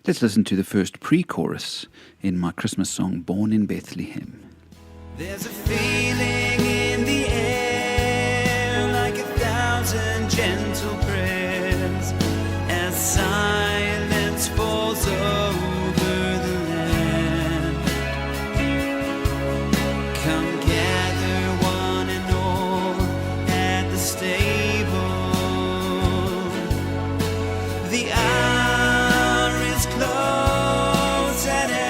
Let's listen to the first pre-chorus in my Christmas song, Born in Bethlehem. There's a feeling in the air, like 1,000 gentle prayers, as silence falls over the land. Come gather one and all at the stable. The hour is close at hand.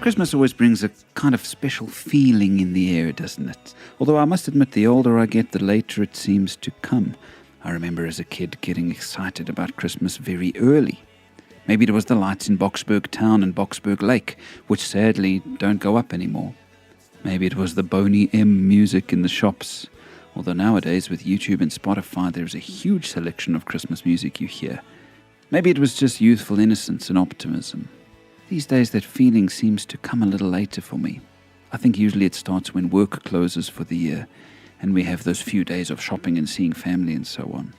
Christmas always brings a kind of special feeling in the air, doesn't it? Although I must admit, the older I get, the later it seems to come. I remember as a kid getting excited about Christmas very early. Maybe it was the lights in Boksburg Town and Boksburg Lake, which sadly don't go up anymore. Maybe it was the Boney M music in the shops. Although nowadays with YouTube and Spotify there's a huge selection of Christmas music you hear. Maybe it was just youthful innocence and optimism. These days that feeling seems to come a little later for me. I think usually it starts when work closes for the year and we have those few days of shopping and seeing family and so on.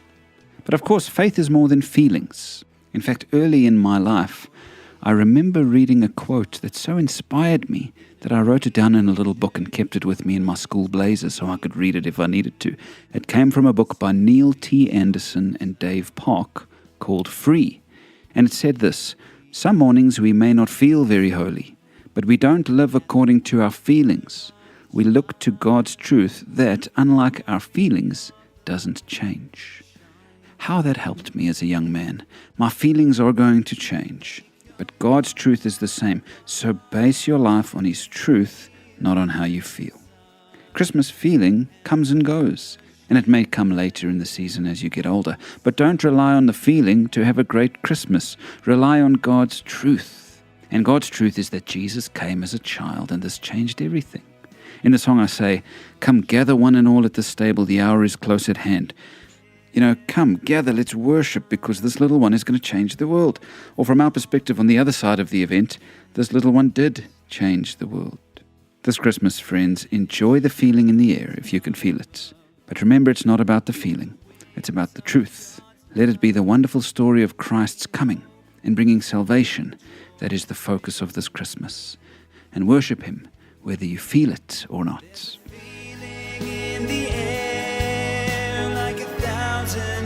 But of course, faith is more than feelings. In fact, early in my life, I remember reading a quote that so inspired me that I wrote it down in a little book and kept it with me in my school blazer so I could read it if I needed to. It came from a book by Neil T. Anderson and Dave Park called Free. And it said this: "Some mornings we may not feel very holy, but we don't live according to our feelings. We look to God's truth that, unlike our feelings, doesn't change." How that helped me as a young man. My feelings are going to change, but God's truth is the same. So base your life on His truth, not on how you feel. Christmas feeling comes and goes, and it may come later in the season as you get older. But don't rely on the feeling to have a great Christmas. Rely on God's truth. And God's truth is that Jesus came as a child, and this changed everything. In the song I say, "Come gather one and all at the stable, the hour is close at hand." Come gather, let's worship, because this little one is going to change the world. Or from our perspective on the other side of the event, this little one did change the world. This Christmas, friends, enjoy the feeling in the air if you can feel it. But remember, it's not about the feeling, it's about the truth. Let it be the wonderful story of Christ's coming and bringing salvation that is the focus of this Christmas. And worship Him whether you feel it or not. Feeling in the air, like 1,000